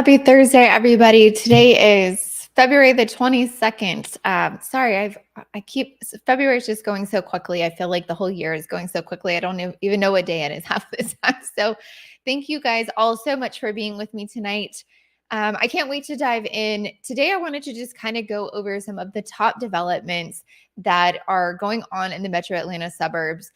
Happy Thursday, everybody. Today is February the 22nd. Sorry, I keep February is just going so quickly. I feel like the whole year is going so quickly. I don't even know what day it is half the time. So, thank you guys all so much for being with me tonight. I can't wait to dive in. Today, I wanted to just kind of go over some of the top developments that are going on in the Metro Atlanta suburbs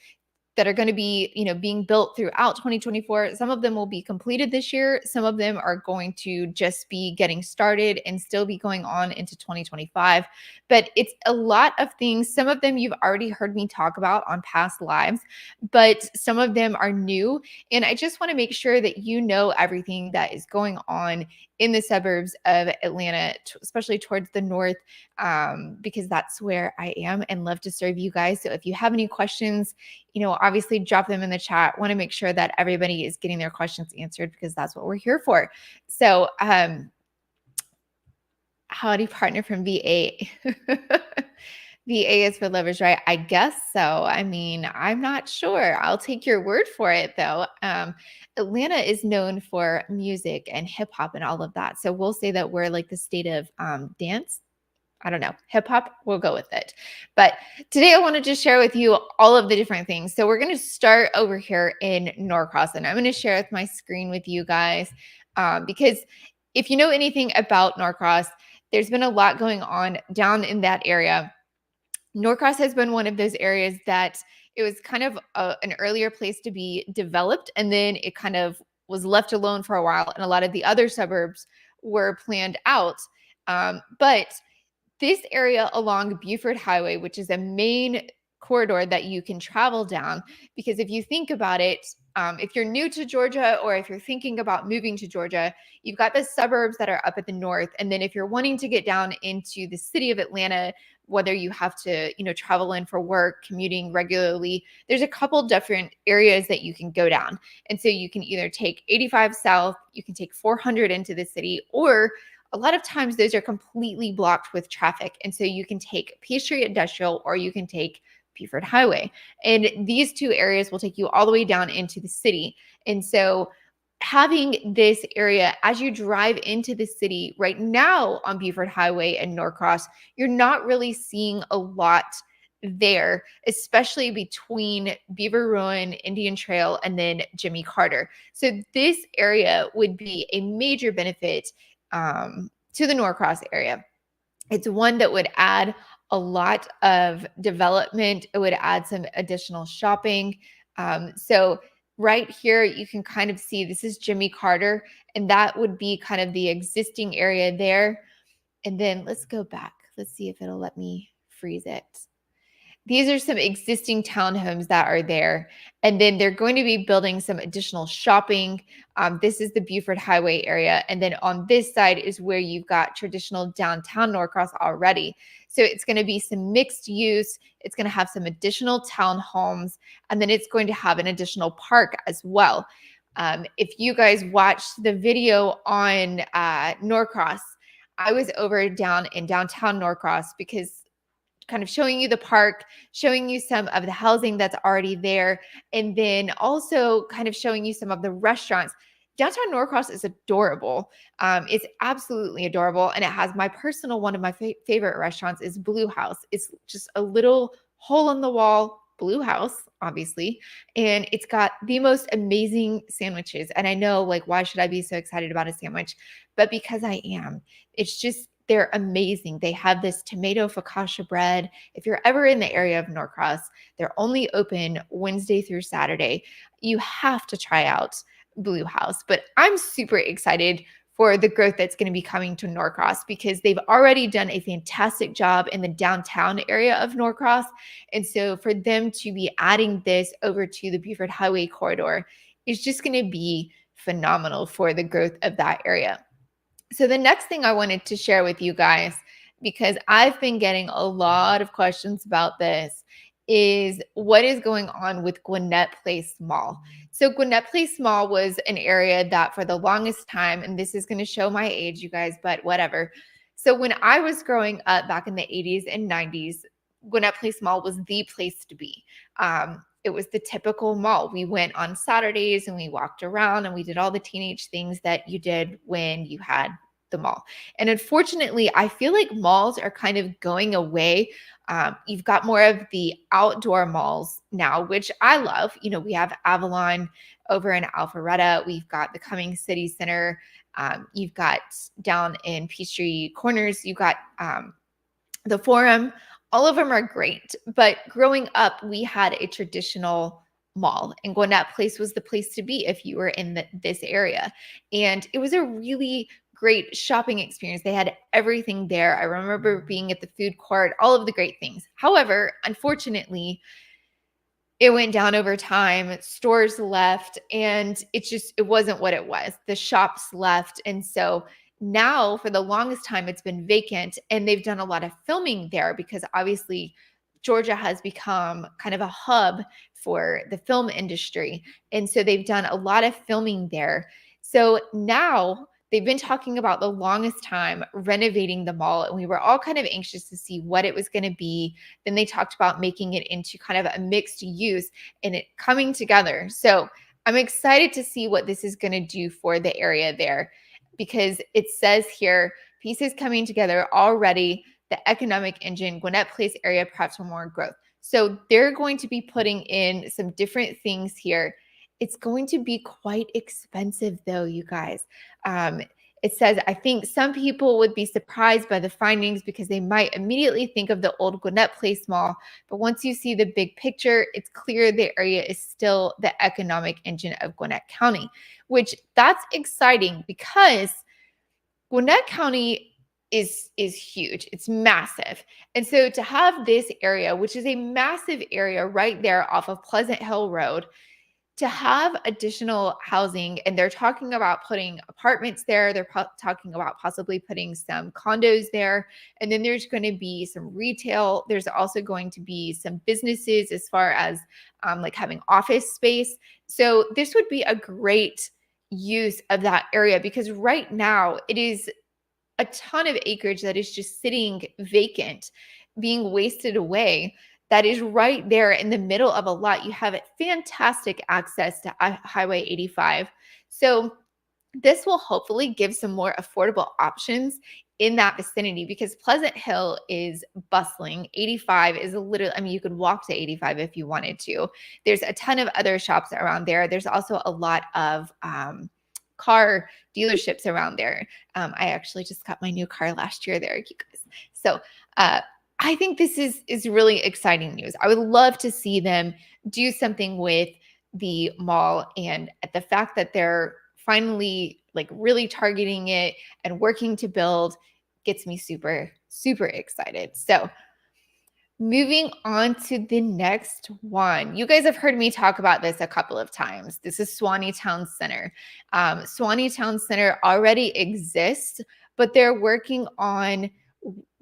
that are going to be, being built throughout 2024. Some of them will be completed this year. Some of them are going to just be getting started and still be going on into 2025. But it's a lot of things. Some of them you've already heard me talk about on past lives, but some of them are new. And I just want to make sure that you know everything that is going on in the suburbs of Atlanta, especially towards the north, because that's where I am and love to serve you guys. So if you have any questions, obviously drop them in the chat. Want to make sure that everybody is getting their questions answered because that's what we're here for. So, howdy partner from VA. VA is for lovers, right? I guess so. I mean, I'm not sure. I'll take your word for it though. Atlanta is known for music and hip hop and all of that. So we'll say that we're like the state of dance. I don't know, hip hop, we'll go with it. But today I wanted to share with you all of the different things. So we're going to start over here in Norcross, and I'm going to share my screen with you guys because if you know anything about Norcross, there's been a lot going on down in that area. Norcross has been one of those areas that it was kind of an earlier place to be developed, and then it kind of was left alone for a while, and a lot of the other suburbs were planned out. But this area along Buford Highway, which is a main corridor that you can travel down, because if you think about it, if you're new to Georgia or if you're thinking about moving to Georgia, you've got the suburbs that are up at the north. And then if you're wanting to get down into the city of Atlanta, whether you have to, travel in for work, commuting regularly, there's a couple different areas that you can go down. And so you can either take 85 South, you can take 400 into the city, or a lot of times those are completely blocked with traffic. And so you can take Peachtree Industrial or you can take Buford Highway. And these two areas will take you all the way down into the city. And so having this area as you drive into the city right now on Buford Highway and Norcross, you're not really seeing a lot there, especially between Beaver Ruin, Indian Trail, and then Jimmy Carter. So this area would be a major benefit to the Norcross area. It's one that would add a lot of development. It would add some additional shopping. So right here, you can kind of see this is Jimmy Carter, and that would be kind of the existing area there. And then let's go back. Let's see if it'll let me freeze it. These are some existing townhomes that are there. And then they're going to be building some additional shopping. This is the Buford Highway area. And then on this side is where you've got traditional downtown Norcross already. So it's going to be some mixed use. It's going to have some additional townhomes. And then it's going to have an additional park as well. If you guys watched the video on Norcross, I was over down in downtown Norcross because kind of showing you the park, showing you some of the housing that's already there, and then also kind of showing you some of the restaurants. Downtown Norcross is adorable. It's absolutely adorable. And it has my personal, one of my favorite restaurants is Blue House. It's just a little hole in the wall Blue House, obviously. And it's got the most amazing sandwiches. And I know, like, why should I be so excited about a sandwich? But because I am. It's just, they're amazing. They have this tomato focaccia bread. If you're ever in the area of Norcross, they're only open Wednesday through Saturday. You have to try out Blue House. But I'm super excited for the growth that's going to be coming to Norcross because they've already done a fantastic job in the downtown area of Norcross. And so for them to be adding this over to the Buford Highway corridor is just going to be phenomenal for the growth of that area. So the next thing I wanted to share with you guys, because I've been getting a lot of questions about this, is what is going on with Gwinnett Place Mall. So Gwinnett Place Mall was an area that for the longest time, and this is going to show my age, you guys, but whatever. So when I was growing up back in the 80s and 90s, Gwinnett Place Mall was the place to be. it was the typical mall. We went on Saturdays and we walked around and we did all the teenage things that you did when you had the mall. And unfortunately, I feel like malls are kind of going away. You've got more of the outdoor malls now, which I love. We have Avalon over in Alpharetta. We've got the Cumming City Center. You've got down in Peachtree Corners, you've got the Forum. All of them are great. But growing up, we had a traditional mall, and Gwinnett Place was the place to be if you were in this area. And it was a really great shopping experience. They had everything there. I remember being at the food court, all of the great things. However, unfortunately, it went down over time, stores left, and it wasn't what it was. The shops left. And so now for the longest time, it's been vacant, and they've done a lot of filming there because obviously Georgia has become kind of a hub for the film industry. And so they've done a lot of filming there. So now they've been talking about the longest time renovating the mall, and we were all kind of anxious to see what it was going to be. Then they talked about making it into kind of a mixed use and it coming together. So I'm excited to see what this is going to do for the area there, because it says here, pieces coming together already, the economic engine, Gwinnett Place area perhaps for more growth. So they're going to be putting in some different things here. It's going to be quite expensive though, you guys. It says, I think some people would be surprised by the findings because they might immediately think of the old Gwinnett Place Mall. But once you see the big picture, it's clear the area is still the economic engine of Gwinnett County, which that's exciting because Gwinnett County is huge. It's massive. And so to have this area, which is a massive area right there off of Pleasant Hill Road, to have additional housing, and they're talking about putting apartments there. They're talking about possibly putting some condos there. And then there's going to be some retail. There's also going to be some businesses as far as like having office space. So this would be a great use of that area because right now it is a ton of acreage that is just sitting vacant, being wasted away. That is right there in the middle of a lot. You have fantastic access to Highway 85. So this will hopefully give some more affordable options in that vicinity because Pleasant Hill is bustling. 85 is literally, you could walk to 85 if you wanted to. There's a ton of other shops around there. There's also a lot of car dealerships around there. I actually just got my new car last year there, you guys. So I think this is really exciting news. I would love to see them do something with the mall, and the fact that they're finally like really targeting it and working to build gets me super, super excited. So moving on to the next one. You guys have heard me talk about this a couple of times. This is Suwannee Town Center. Suwannee Town Center already exists, but they're working on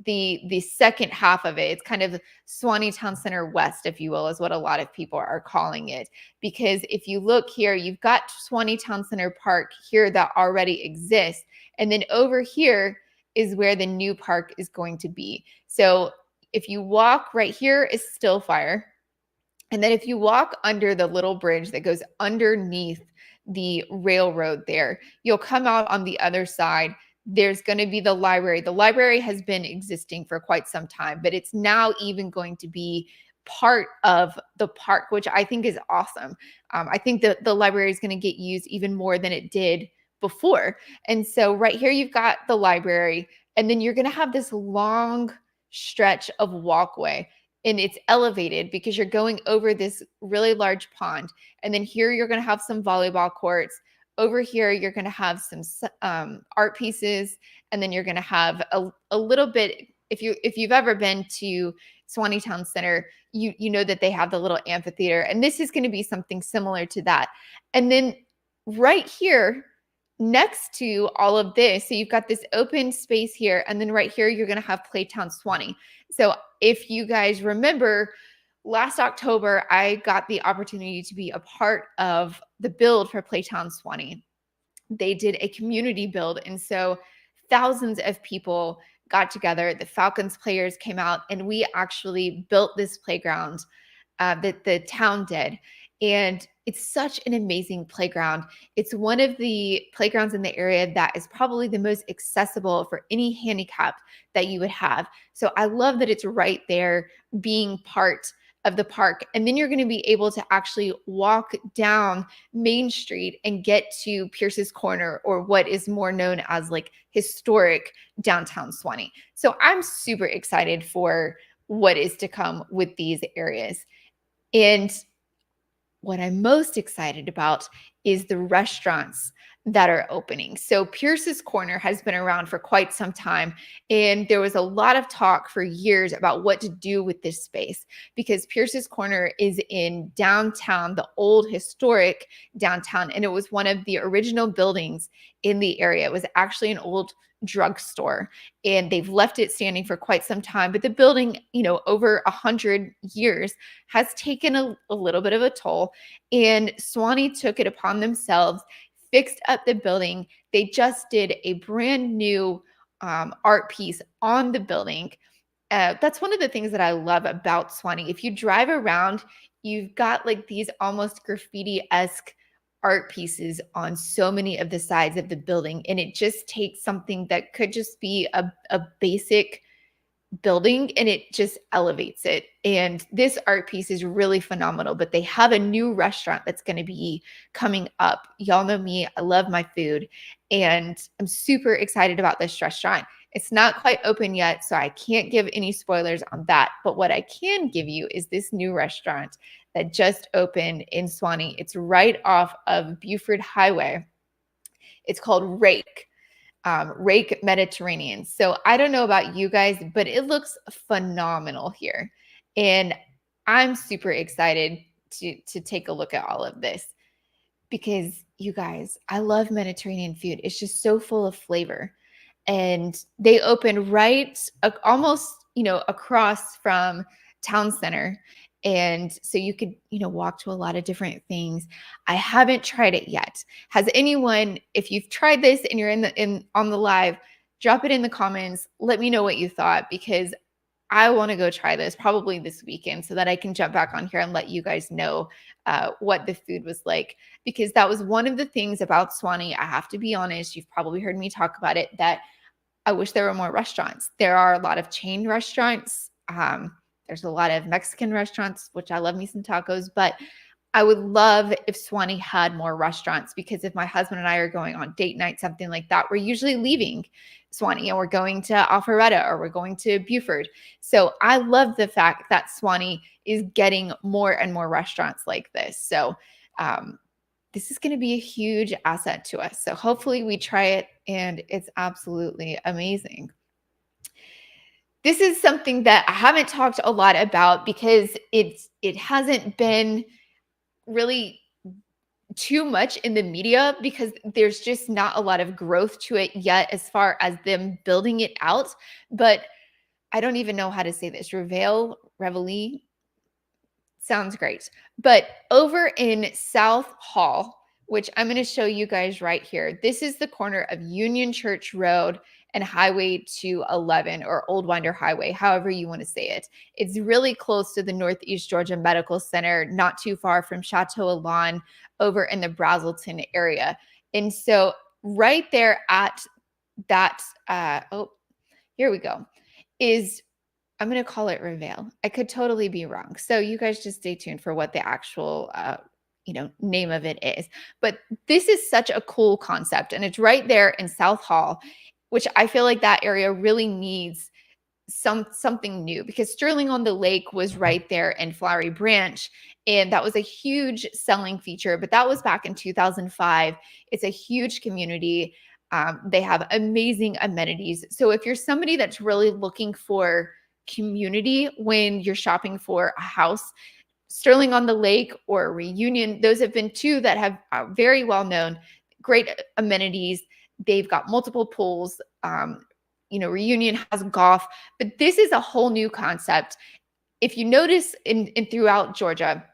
the second half of it. It's kind of Suwannee Town Center West, if you will, is what a lot of people are calling it. Because if you look here, you've got Suwannee Town Center Park here that already exists. And then over here is where the new park is going to be. So if you walk right here is Stillfire. And then if you walk under the little bridge that goes underneath the railroad there, you'll come out on the other side. There's going to be the library. The library has been existing for quite some time, but it's now even going to be part of the park, which I think is awesome. I think that the library is going to get used even more than it did before. And so right here, you've got the library, and then you're going to have this long stretch of walkway, and it's elevated because you're going over this really large pond. And then here you're going to have some volleyball courts. Over here, you're going to have some art pieces, and then you're going to have a little bit. If you've ever been to Suwannee Town Center, you know that they have the little amphitheater, and this is going to be something similar to that. And then right here, next to all of this, so you've got this open space here, and then right here, you're going to have Playtown Suwannee. So if you guys remember, last October, I got the opportunity to be a part of the build for Playtown Suwannee. They did a community build, and so thousands of people got together. The Falcons players came out, and we actually built this playground that the town did. And it's such an amazing playground. It's one of the playgrounds in the area that is probably the most accessible for any handicap that you would have. So I love that it's right there being part of the park. And then you're going to be able to actually walk down Main Street and get to Pierce's Corner, or what is more known as like historic downtown Swanee. So I'm super excited for what is to come with these areas. And what I'm most excited about is the restaurants that are opening. So Pierce's Corner has been around for quite some time, and there was a lot of talk for years about what to do with this space, because Pierce's Corner is in downtown, the old historic downtown, and it was one of the original buildings in the area. It was actually an old drugstore, and they've left it standing for quite some time, but the building, over 100 years has taken a little bit of a toll, and Swanee took it upon themselves, fixed up the building. They just did a brand new art piece on the building. That's one of the things that I love about Swanee. If you drive around, you've got like these almost graffiti-esque art pieces on so many of the sides of the building. And it just takes something that could just be a basic building and it just elevates it. And this art piece is really phenomenal, but they have a new restaurant that's going to be coming up. Y'all know me, I love my food, and I'm super excited about this restaurant. It's not quite open yet, so I can't give any spoilers on that. But what I can give you is this new restaurant that just opened in Swanee. It's right off of Buford Highway. It's called Rake. Rake Mediterranean. So I don't know about you guys, but it looks phenomenal here. And I'm super excited to take a look at all of this, because you guys, I love Mediterranean food. It's just so full of flavor. And they open right almost, across from Town Center. And so you could, walk to a lot of different things. I haven't tried it yet. Has anyone, if you've tried this and you're on the live, drop it in the comments. Let me know what you thought, because I want to go try this probably this weekend so that I can jump back on here and let you guys know what the food was like, because that was one of the things about Swanee. I have to be honest. You've probably heard me talk about it, that I wish there were more restaurants. There are a lot of chain restaurants. There's a lot of Mexican restaurants, which I love me some tacos, but I would love if Swanee had more restaurants, because if my husband and I are going on date night, something like that, we're usually leaving Swanee and we're going to Alpharetta or we're going to Buford. So I love the fact that Swanee is getting more and more restaurants like this. So this is going to be a huge asset to us. So hopefully we try it and it's absolutely amazing. This is something that I haven't talked a lot about, because it hasn't been really too much in the media, because there's just not a lot of growth to it yet as far as them building it out. But I don't even know how to say this. Reveille sounds great. But over in South Hall, which I'm going to show you guys right here, this is the corner of Union Church Road and Highway 211, or Old Winder Highway, however you want to say it. It's really close to the Northeast Georgia Medical Center, not too far from Chateau Elan, over in the Brazelton area. And so right there at that, here we go, is, I'm going to call it Reveille. I could totally be wrong. So you guys just stay tuned for what the actual name of it is. But this is such a cool concept, and it's right there in South Hall, which I feel like that area really needs something new, because Sterling on the Lake was right there in Flowery Branch, and that was a huge selling feature, but that was back in 2005. It's a huge community. They have amazing amenities. So if you're somebody that's really looking for community when you're shopping for a house, Sterling on the Lake or Reunion, those have been two that have very well known, great amenities. They've got multiple pools. Reunion has golf, but this is a whole new concept. If you notice in throughout Georgia,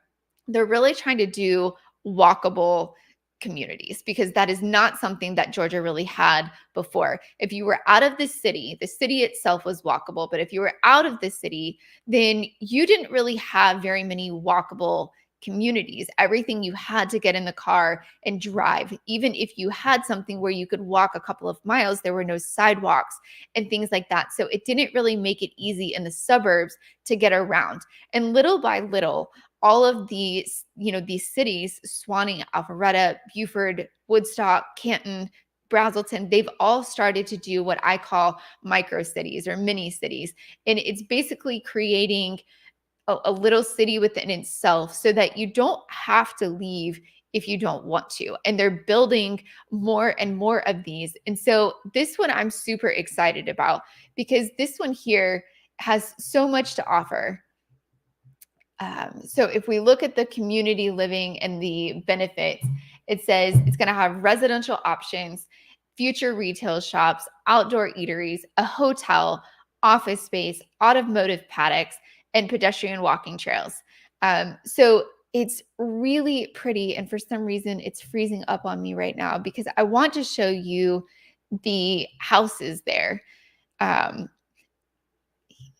they're really trying to do walkable communities, because that is not something that Georgia really had before. If you were out of the city itself was walkable, but if you were out of the city, then you didn't really have very many walkable communities. Everything you had to get in the car and drive. Even if you had something where you could walk a couple of miles, there were no sidewalks and things like that. So it didn't really make it easy in the suburbs to get around. And little by little, all of these, these cities, Suwanee, Alpharetta, Buford, Woodstock, Canton, Brazelton, they've all started to do what I call micro cities or mini cities. And it's basically creating a little city within itself so that you don't have to leave if you don't want to. And they're building more and more of these. And so this one I'm super excited about, because this one here has so much to offer. So if we look at the community living and the benefits, it says it's going to have residential options, future retail shops, outdoor eateries, a hotel, office space, automotive paddocks, and pedestrian walking trails. So it's really pretty. And for some reason, it's freezing up on me right now because I want to show you the houses there.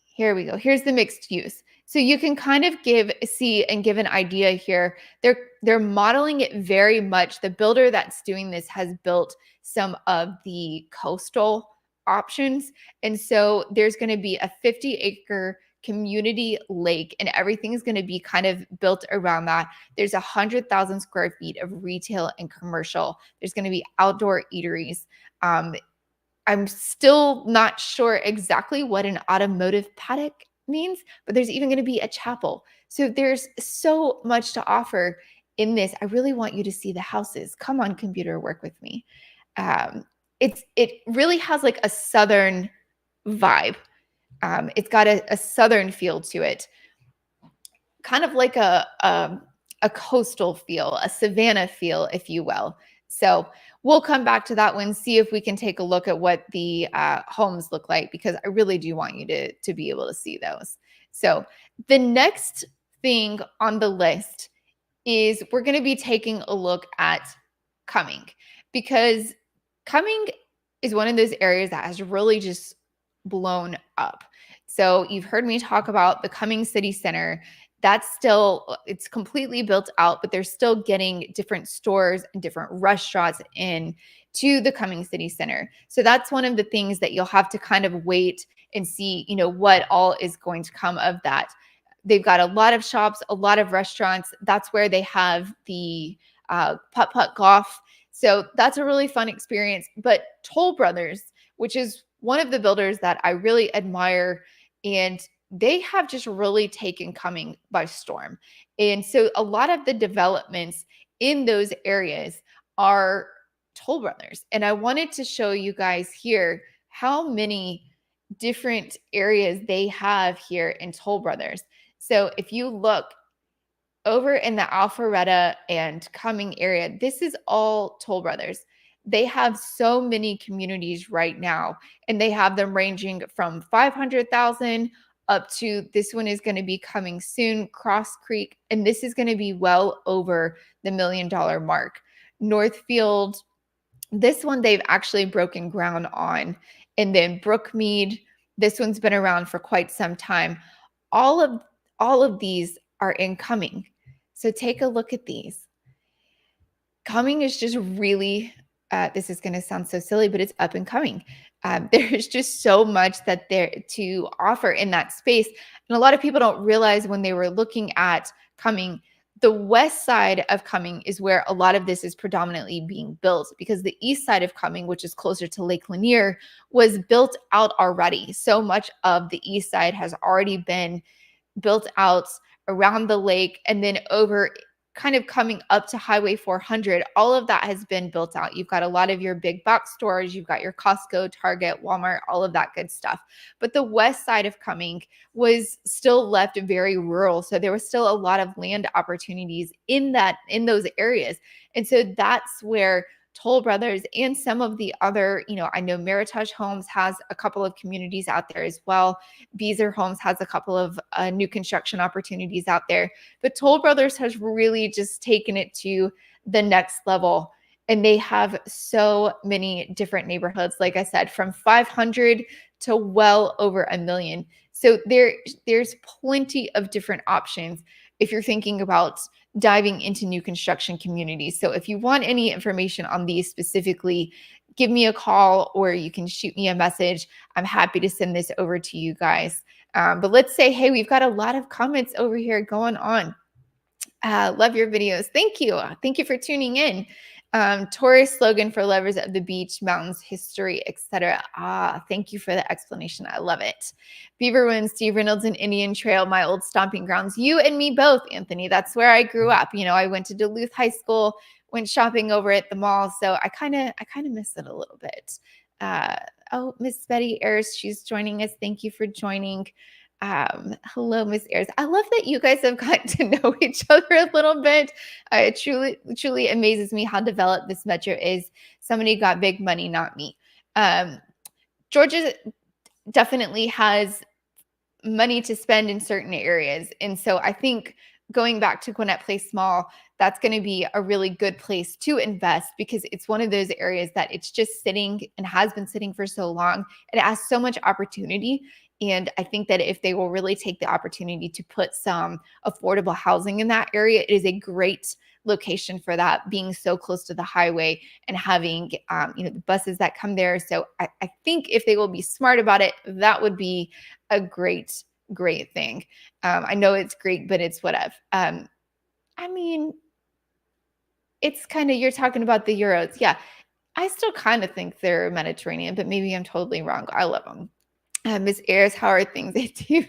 Here we go. Here's the mixed use. So you can kind of see and give an idea here. They're modeling it very much. The builder that's doing this has built some of the coastal options. And so there's going to be a 50-acre community lake, and everything is going to be kind of built around that. There's 100,000 square feet of retail and commercial. There's going to be outdoor eateries. I'm still not sure exactly what an automotive paddock means, but there's even going to be a chapel. So there's so much to offer in this. I really want you to see the houses. Come on, computer, work with me. It really has like a southern vibe. It's got a southern feel to it, kind of like a coastal feel, a savanna feel, if you will. So we'll come back to that one, see if we can take a look at what the homes look like, because I really do want you to be able to see those. So the next thing on the list is we're going to be taking a look at Cumming, because Cumming is one of those areas that has really just blown up. So you've heard me talk about the Cumming City Center. It's completely built out, but they're still getting different stores and different restaurants in to the Cumming City Center. So that's one of the things that you'll have to kind of wait and see, what all is going to come of that. They've got a lot of shops, a lot of restaurants. That's where they have the putt-putt golf. So that's a really fun experience. But Toll Brothers, which is one of the builders that I really admire, and they have just really taken Cumming by storm. And so a lot of the developments in those areas are Toll Brothers. And I wanted to show you guys here how many different areas they have here in Toll Brothers. So if you look over in the Alpharetta and Cumming area, this is all Toll Brothers. They have so many communities right now, and they have them ranging from 500,000 up to, this one is going to be coming soon, Cross Creek, and this is going to be well over the $1 million mark. Northfield, this one they've actually broken ground on. And then Brookmead, this one's been around for quite some time. All of these are in Cumming. So take a look at these. Cumming is just really, this is going to sound so silly, but it's up and coming. There's just so much that there to offer in that space. And a lot of people don't realize when they were looking at Cumming, the west side of Cumming is where a lot of this is predominantly being built, because the east side of Cumming, which is closer to Lake Lanier, was built out already. So much of the east side has already been built out around the lake, and then over kind of coming up to Highway 400, all of that has been built out. You've got a lot of your big box stores, you've got your Costco, Target, Walmart, all of that good stuff. But the west side of Cumming was still left very rural. So there was still a lot of land opportunities in those areas. And so that's where Toll Brothers and some of the other, I know Meritage Homes has a couple of communities out there as well. Beazer Homes has a couple of new construction opportunities out there. But Toll Brothers has really just taken it to the next level. And they have so many different neighborhoods, like I said, from 500 to well over a million. So there's plenty of different options if you're thinking about diving into new construction communities. So if you want any information on these specifically, give me a call or you can shoot me a message. I'm happy to send this over to you guys. But let's say, hey, we've got a lot of comments over here going on. Love your videos. Thank you. Thank you for tuning in. Tourist slogan for lovers of the beach, mountains, history, etc. Thank you for the explanation. I love it. Beaver Winds, Steve Reynolds, and Indian Trail, my old stomping grounds. You and me both, Anthony. That's where I grew up. You know, I went to Duluth High School, went shopping over at the mall, so I kind of miss it a little bit. Oh, Miss Betty Ayers, she's joining us. Thank you for joining. Hello, Miss Ayers. I love that you guys have gotten to know each other a little bit. It truly amazes me how developed this metro is. Somebody got big money, not me. Georgia definitely has money to spend in certain areas. And so I think going back to Gwinnett Place Mall, that's going to be a really good place to invest because it's one of those areas that it's just sitting and has been sitting for so long. It has so much opportunity. And I think that if they will really take the opportunity to put some affordable housing in that area, it is a great location for that, being so close to the highway and having the buses that come there. So I think if they will be smart about it, that would be a great thing. I know it's great, but it's whatever. I mean, it's kind of, you're talking about the Euros. Yeah, I still kind of think they're Mediterranean, but maybe I'm totally wrong. I love them. Miss Ayers, how are things at you?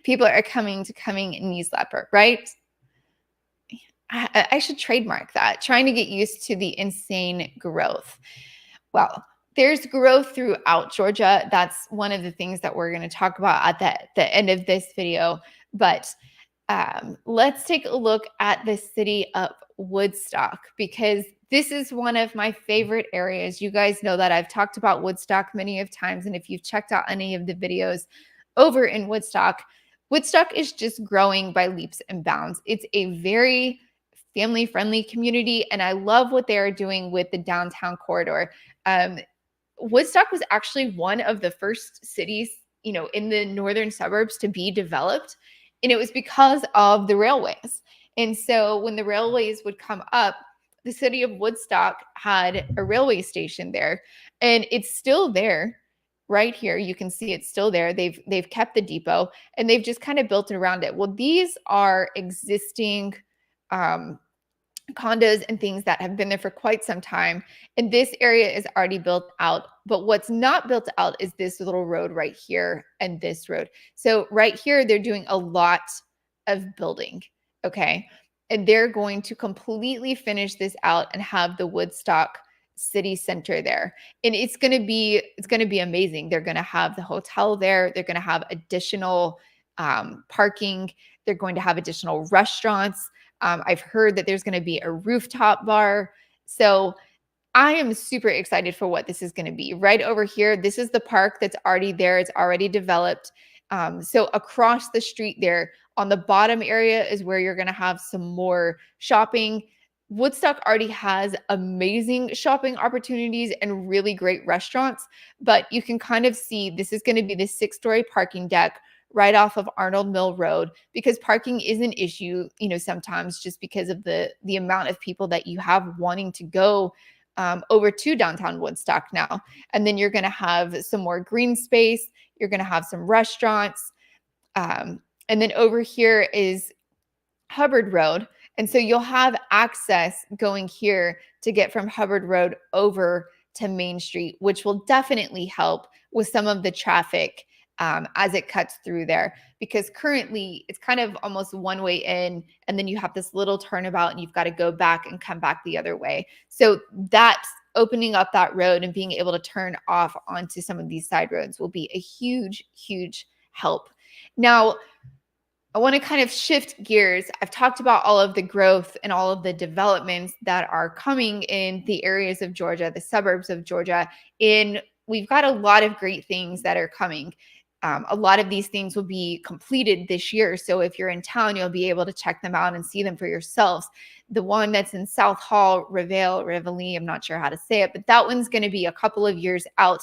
People are coming knee slapper, right? I should trademark that. Trying to get used to the insane growth. Well, there's growth throughout Georgia. That's one of the things that we're going to talk about at the end of this video. But let's take a look at the city of Woodstock because this is one of my favorite areas. You guys know that I've talked about Woodstock many of times. And if you've checked out any of the videos over in Woodstock, Woodstock is just growing by leaps and bounds. It's a very family-friendly community, and I love what they are doing with the downtown corridor. Woodstock was actually one of the first cities, in the northern suburbs to be developed, and it was because of the railways. And so when the railways would come up, the city of Woodstock had a railway station there, and it's still there. Right here, you can see it's still there. They've kept the depot, and they've just kind of built it around it. Well, these are existing condos and things that have been there for quite some time. And this area is already built out. But what's not built out is this little road right here and this road. So right here, they're doing a lot of building. Okay. And they're going to completely finish this out and have the Woodstock city center there. And it's going to be amazing. They're going to have the hotel there. They're going to have additional parking. They're going to have additional restaurants. I've heard that there's going to be a rooftop bar. So I am super excited for what this is going to be. Right over here, this is the park that's already there. It's already developed. So across the street there on the bottom area is where you're going to have some more shopping. Woodstock already has amazing shopping opportunities and really great restaurants, but you can kind of see this is going to be the 6-story parking deck right off of Arnold Mill Road because parking is an issue, sometimes just because of the amount of people that you have wanting to go over to downtown Woodstock now. And then you're going to have some more green space. You're going to have some restaurants. And then over here is Hubbard Road. And so you'll have access going here to get from Hubbard Road over to Main Street, which will definitely help with some of the traffic as it cuts through there, because currently it's kind of almost one way in, and then you have this little turnabout and you've got to go back and come back the other way. So that's opening up that road and being able to turn off onto some of these side roads will be a huge, huge help. Now, I want to kind of shift gears. I've talked about all of the growth and all of the developments that are coming in the areas of Georgia, the suburbs of Georgia. We've got a lot of great things that are coming. A lot of these things will be completed this year. So if you're in town, you'll be able to check them out and see them for yourselves. The one that's in South Hall, Rivoli, I'm not sure how to say it, but that one's going to be a couple of years out.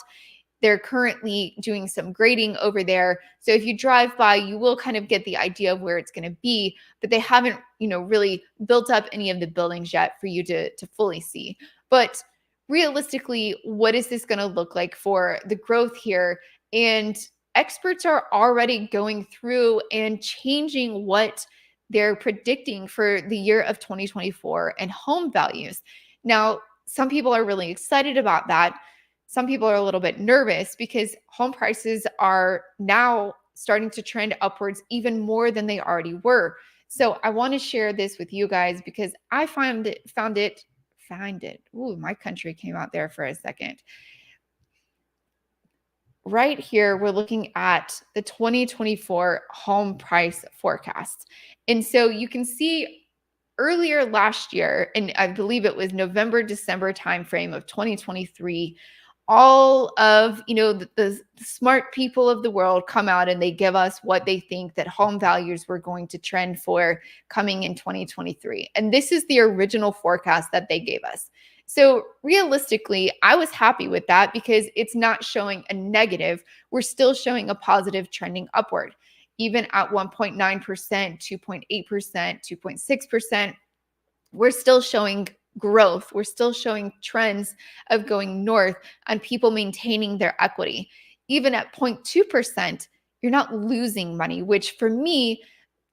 They're currently doing some grading over there. So if you drive by, you will kind of get the idea of where it's going to be, but they haven't, really built up any of the buildings yet for you to fully see. But realistically, what is this going to look like for the growth here? And experts are already going through and changing what they're predicting for the year of 2024 and home values. Now, some people are really excited about that. Some people are a little bit nervous because home prices are now starting to trend upwards even more than they already were. So I want to share this with you guys because I found it. Ooh, my country came out there for a second. Right here, we're looking at the 2024 home price forecast. And so you can see earlier last year, and I believe it was November, December timeframe of 2023, all of the smart people of the world come out and they give us what they think that home values were going to trend for coming in 2023. And this is the original forecast that they gave us. So realistically, I was happy with that because it's not showing a negative. We're still showing a positive trending upward. Even at 1.9%, 2.8%, 2.6%, we're still showing growth. We're still showing trends of going north and people maintaining their equity. Even at 0.2%, you're not losing money, which for me,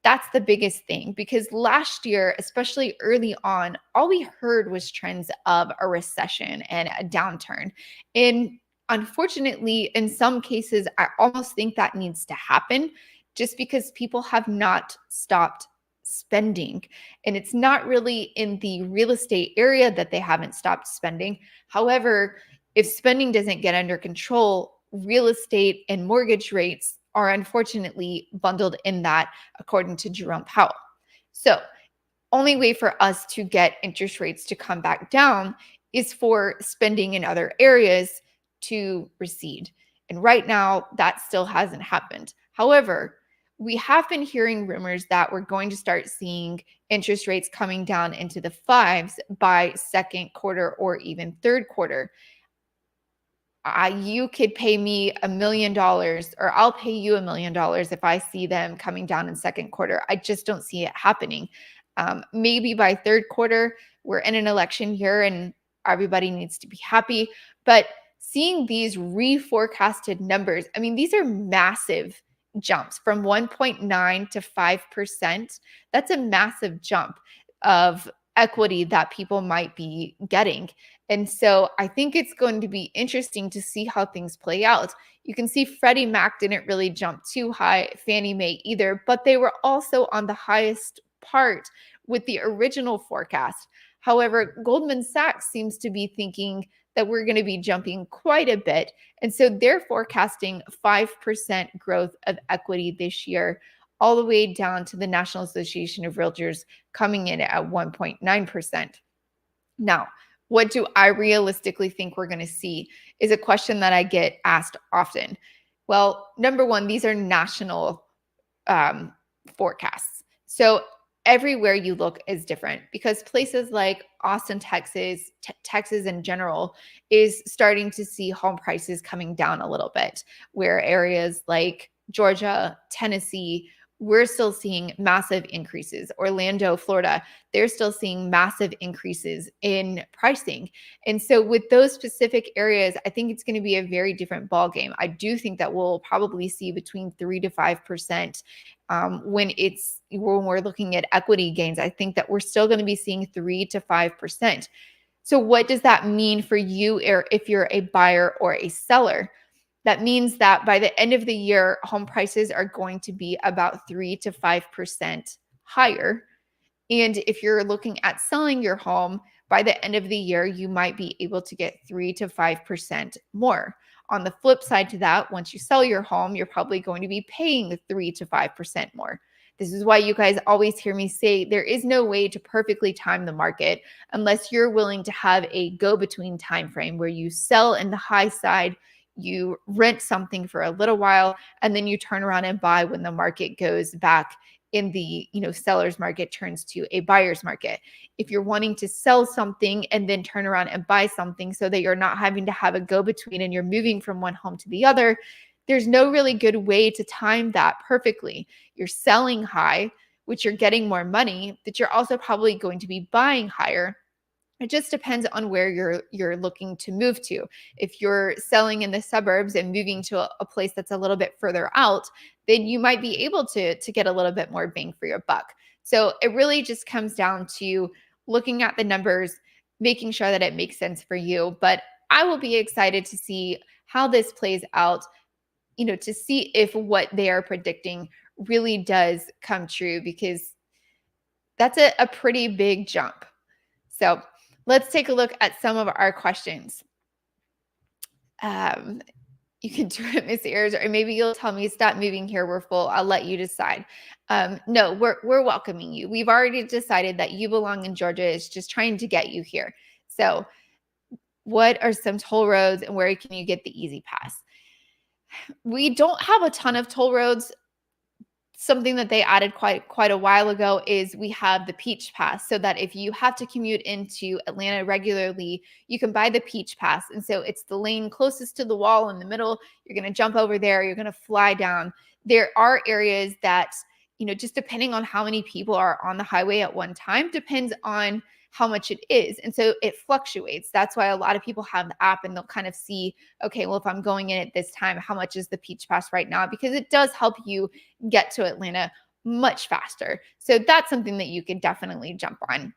that's the biggest thing because last year, especially early on, all we heard was trends of a recession and a downturn. And unfortunately, in some cases, I almost think that needs to happen just because people have not stopped spending. And it's not really in the real estate area that they haven't stopped spending. However, if spending doesn't get under control, real estate and mortgage rates are unfortunately bundled in that, according to Jerome Powell. So, only way for us to get interest rates to come back down is for spending in other areas to recede. And right now, that still hasn't happened. However, we have been hearing rumors that we're going to start seeing interest rates coming down into the fives by second quarter or even third quarter. You could pay me $1 million or I'll pay you $1 million if I see them coming down in second quarter. I just don't see it happening. Maybe by third quarter, we're in an election year and everybody needs to be happy. But seeing these reforecasted numbers, I mean, these are massive jumps from 1.9 to 5%. That's a massive jump of equity that people might be getting. And so I think it's going to be interesting to see how things play out. You can see Freddie Mac didn't really jump too high, Fannie Mae either, but they were also on the highest part with the original forecast. However, Goldman Sachs seems to be thinking that we're going to be jumping quite a bit. And so they're forecasting 5% growth of equity this year, all the way down to the National Association of Realtors coming in at 1.9%. Now, what do I realistically think we're going to see is a question that I get asked often. Well, number one, these are national forecasts. So everywhere you look is different because places like Austin, Texas, Texas in general is starting to see home prices coming down a little bit, where areas like Georgia, Tennessee, we're still seeing massive increases. Orlando, Florida, they're still seeing massive increases in pricing. And so with those specific areas, I think it's going to be a very different ballgame. I do think that we'll probably see between 3 to 5% when we're looking at equity gains. I think that we're still going to be seeing 3 to 5%. So what does that mean for you if you're a buyer or a seller? That means that by the end of the year, home prices are going to be about 3 to 5% higher. And if you're looking at selling your home, by the end of the year, you might be able to get 3 to 5% more. On the flip side to that, once you sell your home, you're probably going to be paying 3 to 5% more. This is why you guys always hear me say there is no way to perfectly time the market unless you're willing to have a go-between time frame where you sell in the high side, you rent something for a little while, and then you turn around and buy when the market goes back in the, seller's market turns to a buyer's market. If you're wanting to sell something and then turn around and buy something so that you're not having to have a go between and you're moving from one home to the other, there's no really good way to time that perfectly. You're selling high, which you're getting more money, but you're also probably going to be buying higher. It just depends on where you're looking to move to. If you're selling in the suburbs and moving to a place that's a little bit further out, then you might be able to get a little bit more bang for your buck. So it really just comes down to looking at the numbers, making sure that it makes sense for you. But I will be excited to see how this plays out, to see if what they are predicting really does come true, because that's a pretty big jump. So let's take a look at some of our questions. You can do it, Miss Ayers, or maybe you'll tell me stop moving here. We're full. I'll let you decide. No, we're welcoming you. We've already decided that you belong in Georgia. It's just trying to get you here. So, what are some toll roads and where can you get the Easy Pass? We don't have a ton of toll roads. Something that they added quite a while ago is we have the Peach Pass, so that if you have to commute into Atlanta regularly, you can buy the Peach Pass. And so it's the lane closest to the wall in the middle. You're going to jump over there. You're going to fly down. There are areas that, just depending on how many people are on the highway at one time, depends on how much it is. And so it fluctuates. That's why a lot of people have the app and they'll kind of see, okay, well, if I'm going in at this time, how much is the Peach Pass right now? Because it does help you get to Atlanta much faster. So that's something that you could definitely jump on.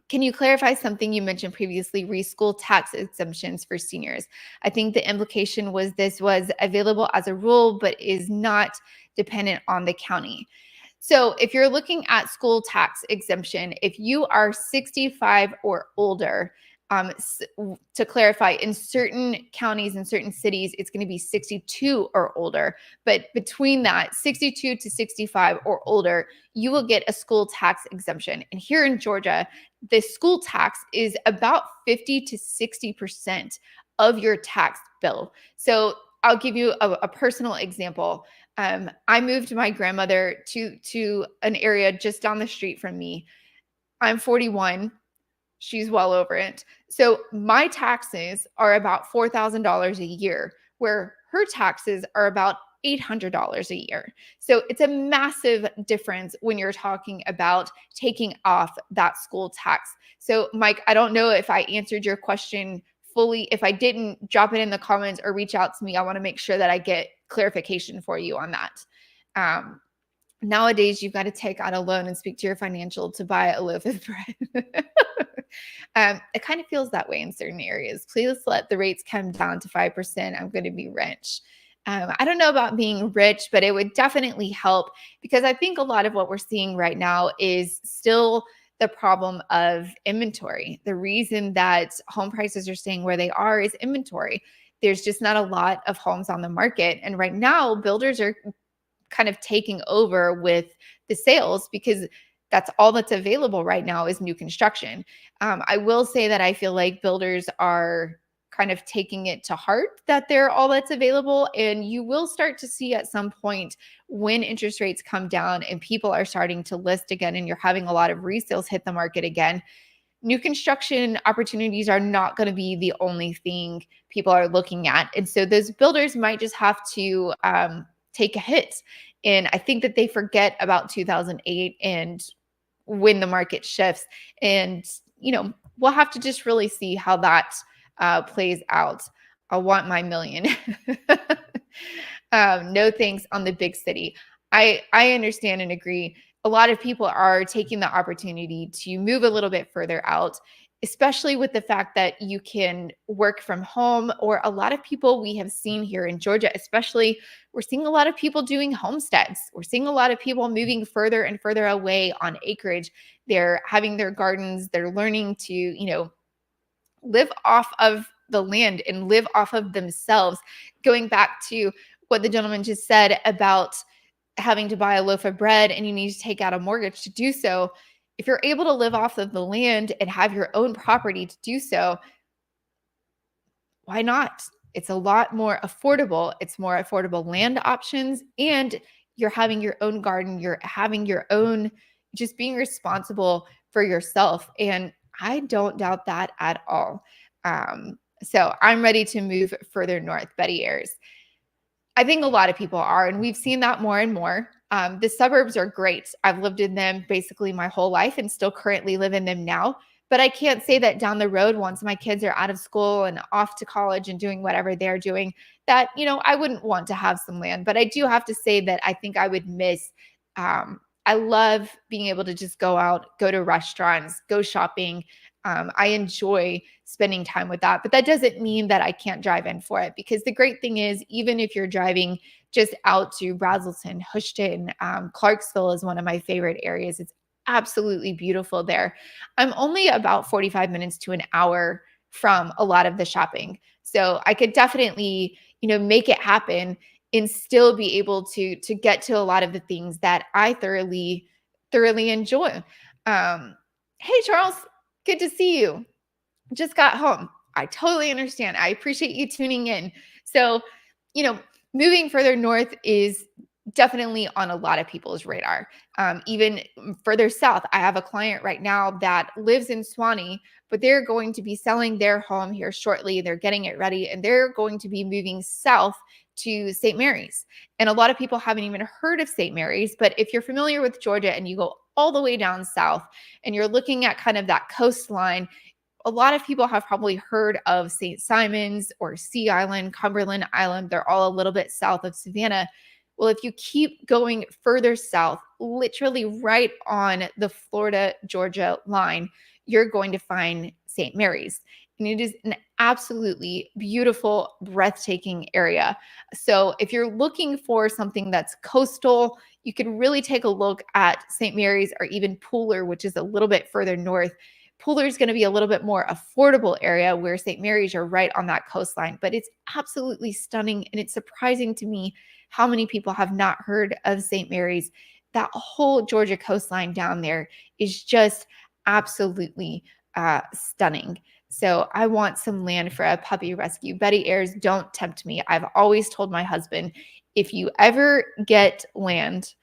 Can you clarify something you mentioned previously, reschool tax exemptions for seniors? I think the implication was this was available as a rule, but is not dependent on the county. So if you're looking at school tax exemption, if you are 65 or older, to clarify, in certain counties and certain cities, it's going to be 62 or older. But between that, 62 to 65 or older, you will get a school tax exemption. And here in Georgia, the school tax is about 50 to 60% of your tax bill. So I'll give you a personal example. I moved my grandmother to an area just down the street from me. I'm 41. She's well over it. So my taxes are about $4,000 a year, where her taxes are about $800 a year. So it's a massive difference when you're talking about taking off that school tax. So Mike, I don't know if I answered your question fully. If I didn't, drop it in the comments or reach out to me. I want to make sure that I get clarification for you on that. Nowadays, you've got to take out a loan and speak to your financial to buy a loaf of bread. It kind of feels that way in certain areas. Please let the rates come down to 5%. I'm going to be rich. I don't know about being rich, but it would definitely help, because I think a lot of what we're seeing right now is still the problem of inventory. The reason that home prices are staying where they are is inventory. There's just not a lot of homes on the market. And right now, builders are kind of taking over with the sales, because that's all that's available right now is new construction. I will say that I feel like builders are kind of taking it to heart that they're all that's available. And you will start to see at some point when interest rates come down and people are starting to list again, and you're having a lot of resales hit the market again, new construction opportunities are not going to be the only thing people are looking at. And so those builders might just have to take a hit. And I think that they forget about 2008 and when the market shifts. And, we'll have to just really see how that plays out. I want my million. No thanks on the big city. I understand and agree. A lot of people are taking the opportunity to move a little bit further out, especially with the fact that you can work from home. Or a lot of people we have seen here in Georgia, especially, we're seeing a lot of people doing homesteads. We're seeing a lot of people moving further and further away on acreage. They're having their gardens. They're learning to, live off of the land and live off of themselves. Going back to what the gentleman just said about having to buy a loaf of bread and you need to take out a mortgage to do so. If you're able to live off of the land and have your own property to do so, why not? It's a lot more affordable. It's more affordable land options, and you're having your own garden. You're having your own, just being responsible for yourself. And I don't doubt that at all. So I'm ready to move further north, Betty Ayers. I think a lot of people are, and we've seen that more and more. The suburbs are great. I've lived in them basically my whole life and still currently live in them now. But I can't say that down the road, once my kids are out of school and off to college and doing whatever they're doing, that, I wouldn't want to have some land. But I do have to say that I think I would miss, I love being able to just go out, go to restaurants, go shopping. I enjoy spending time with that. But that doesn't mean that I can't drive in for it, because the great thing is, even if you're driving just out to Brazelton, Houston, Clarksville is one of my favorite areas. It's absolutely beautiful there. I'm only about 45 minutes to an hour from a lot of the shopping. So I could definitely, make it happen and still be able to get to a lot of the things that I thoroughly enjoy. Hey Charles, good to see you. Just got home. I totally understand. I appreciate you tuning in. So, moving further north is definitely on a lot of people's radar. Even further south, I have a client right now that lives in Swanee, but they're going to be selling their home here shortly. They're getting it ready, and they're going to be moving south to St. Mary's. And a lot of people haven't even heard of St. Mary's, but if you're familiar with Georgia and you go all the way down south and you're looking at kind of that coastline, a lot of people have probably heard of St. Simon's or Sea Island, Cumberland Island. They're all a little bit south of Savannah. Well, if you keep going further south, literally right on the Florida-Georgia line, you're going to find St. Mary's. And it is an absolutely beautiful, breathtaking area. So if you're looking for something that's coastal, you could really take a look at St. Mary's, or even Pooler, which is a little bit further north. Pooler is going to be a little bit more affordable area, where St. Mary's are right on that coastline, but it's absolutely stunning. And it's surprising to me how many people have not heard of St. Mary's. That whole Georgia coastline down there is just absolutely stunning. So I want some land for a puppy rescue. Betty Ayers, don't tempt me. I've always told my husband, if you ever get land,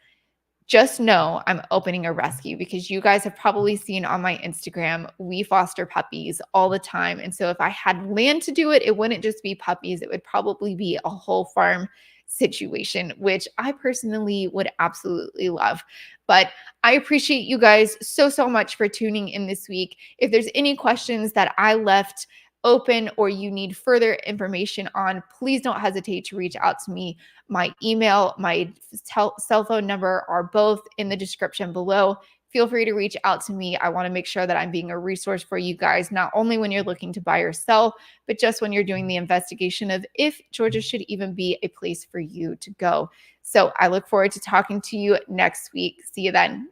just know I'm opening a rescue, because you guys have probably seen on my Instagram, we foster puppies all the time. And so if I had land to do it, it wouldn't just be puppies. It would probably be a whole farm situation, which I personally would absolutely love. But I appreciate you guys so much for tuning in this week. If there's any questions that I left open or you need further information on, please don't hesitate to reach out to me. My email, my cell phone number are both in the description below. Feel free to reach out to me. I want to make sure that I'm being a resource for you guys, not only when you're looking to buy or sell, but just when you're doing the investigation of if Georgia should even be a place for you to go. So I look forward to talking to you next week. See you then.